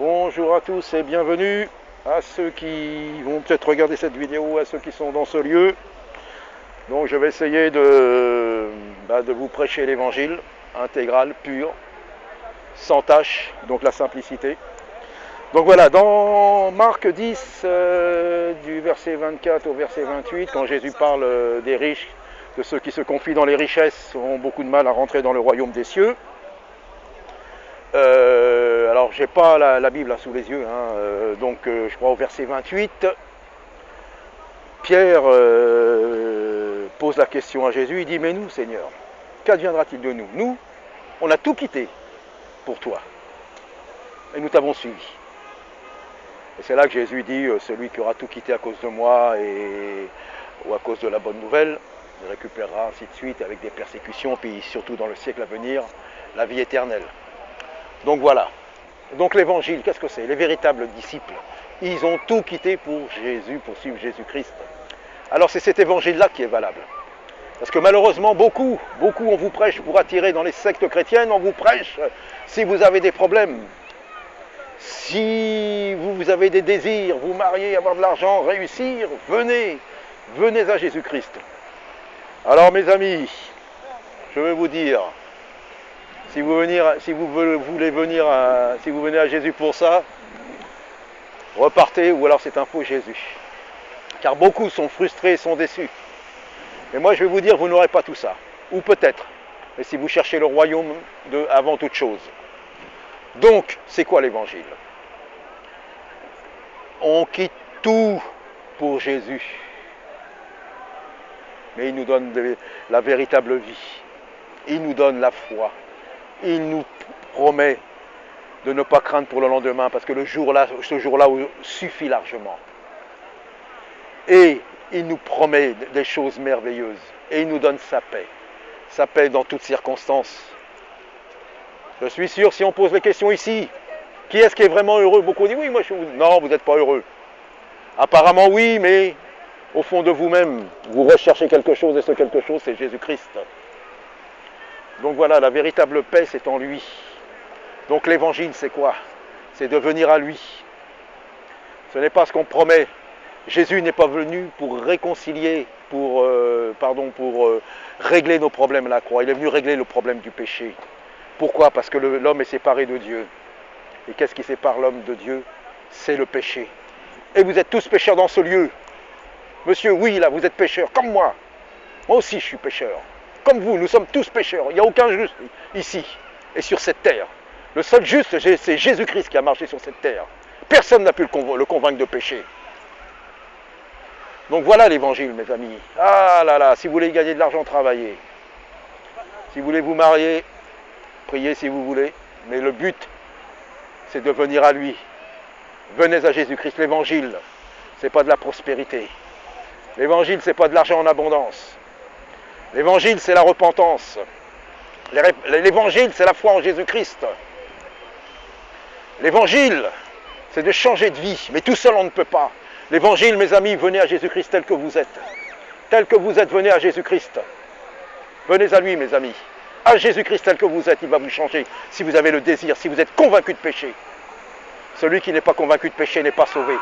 Bonjour à tous et bienvenue à ceux qui vont peut-être regarder cette vidéo, à ceux qui sont dans ce lieu. Donc je vais essayer de vous prêcher l'évangile intégral, pur, sans tâche, donc la simplicité. Donc voilà, dans Marc 10, du verset 24 au verset 28, quand Jésus parle des riches, de ceux qui se confient dans les richesses, auront beaucoup de mal à rentrer dans le royaume des cieux. Alors j'ai pas la Bible là sous les yeux, donc je crois au verset 28, Pierre pose la question à Jésus, il dit: mais nous, Seigneur, qu'adviendra-t-il de nous? Nous, on a tout quitté pour toi, et nous t'avons suivi. Et c'est là que Jésus dit: celui qui aura tout quitté à cause de moi ou à cause de la bonne nouvelle, il récupérera ainsi de suite avec des persécutions, puis surtout dans le siècle à venir, la vie éternelle. Donc voilà. Donc l'évangile, qu'est-ce que c'est? Les véritables disciples, ils ont tout quitté pour Jésus, pour suivre Jésus-Christ. Alors c'est cet évangile-là qui est valable. Parce que malheureusement, beaucoup, on vous prêche pour attirer dans les sectes chrétiennes, on vous prêche si vous avez des problèmes, si vous avez des désirs, vous marier, avoir de l'argent, réussir, venez à Jésus-Christ. Alors mes amis, je vais vous dire, si vous venez à Jésus pour ça, repartez, ou alors c'est un faux Jésus. Car beaucoup sont frustrés, sont déçus. Mais moi je vais vous dire, vous n'aurez pas tout ça. Ou peut-être, mais si vous cherchez le royaume avant toute chose. Donc, c'est quoi l'évangile? On quitte tout pour Jésus. Mais il nous donne la véritable vie. Il nous donne la foi. Il nous promet de ne pas craindre pour le lendemain, parce que ce jour-là suffit largement. Et il nous promet des choses merveilleuses. Et il nous donne sa paix dans toutes circonstances. Je suis sûr, si on pose les questions ici, qui est-ce qui est vraiment heureux? Beaucoup disent: oui, moi je suis... Non, vous n'êtes pas heureux. Apparemment oui, mais au fond de vous-même, vous recherchez quelque chose, et ce quelque chose, c'est Jésus-Christ. Donc voilà, la véritable paix, c'est en lui. Donc l'évangile, c'est quoi? C'est de venir à lui. Ce n'est pas ce qu'on promet. Jésus n'est pas venu pour réconcilier, pour régler nos problèmes à la croix. Il est venu régler le problème du péché. Pourquoi? Parce que l'homme est séparé de Dieu. Et qu'est-ce qui sépare l'homme de Dieu? C'est le péché. Et vous êtes tous pécheurs dans ce lieu. Monsieur, oui, là, vous êtes pécheurs, comme moi. Moi aussi, je suis pécheur. Comme vous, nous sommes tous pécheurs. Il n'y a aucun juste ici et sur cette terre. Le seul juste, c'est Jésus-Christ qui a marché sur cette terre. Personne n'a pu le convaincre de pécher. Donc voilà l'évangile, mes amis. Ah là là, si vous voulez gagner de l'argent, travaillez. Si vous voulez vous marier, priez si vous voulez. Mais le but, c'est de venir à lui. Venez à Jésus-Christ. L'évangile, c'est pas de la prospérité. L'évangile, c'est pas de l'argent en abondance. L'évangile, c'est la repentance. L'évangile, c'est la foi en Jésus-Christ. L'évangile, c'est de changer de vie. Mais tout seul, on ne peut pas. L'évangile, mes amis, venez à Jésus-Christ tel que vous êtes. Tel que vous êtes, venez à Jésus-Christ. Venez à lui, mes amis. À Jésus-Christ tel que vous êtes, il va vous changer. Si vous avez le désir, si vous êtes convaincu de péché. Celui qui n'est pas convaincu de péché n'est pas sauvé.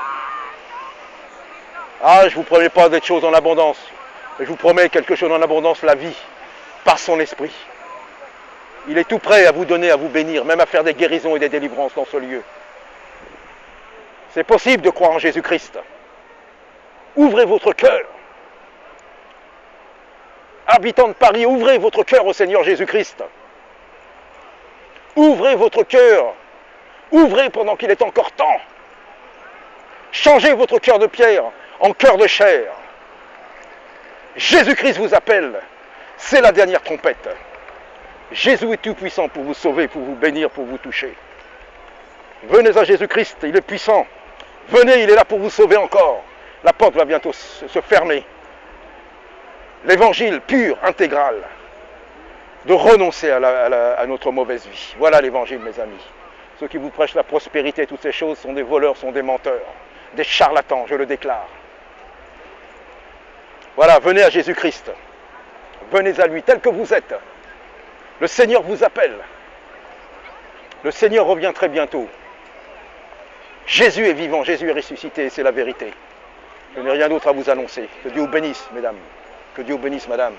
Ah, je ne vous promets pas des choses en abondance. Mais je vous promets quelque chose en abondance, la vie, par son esprit. Il est tout prêt à vous donner, à vous bénir, même à faire des guérisons et des délivrances dans ce lieu. C'est possible de croire en Jésus-Christ. Ouvrez votre cœur. Habitants de Paris, ouvrez votre cœur au Seigneur Jésus-Christ. Ouvrez votre cœur. Ouvrez pendant qu'il est encore temps. Changez votre cœur de pierre en cœur de chair. Jésus-Christ vous appelle. C'est la dernière trompette. Jésus est tout puissant pour vous sauver, pour vous bénir, pour vous toucher. Venez à Jésus-Christ, il est puissant. Venez, il est là pour vous sauver encore. La porte va bientôt se fermer. L'évangile pur, intégral, de renoncer à notre mauvaise vie. Voilà l'évangile, mes amis. Ceux qui vous prêchent la prospérité, toutes ces choses, sont des voleurs, sont des menteurs, des charlatans, je le déclare. Voilà, venez à Jésus-Christ. Venez à lui tel que vous êtes. Le Seigneur vous appelle. Le Seigneur revient très bientôt. Jésus est vivant, Jésus est ressuscité, c'est la vérité. Je n'ai rien d'autre à vous annoncer. Que Dieu vous bénisse, mesdames. Que Dieu vous bénisse, madame.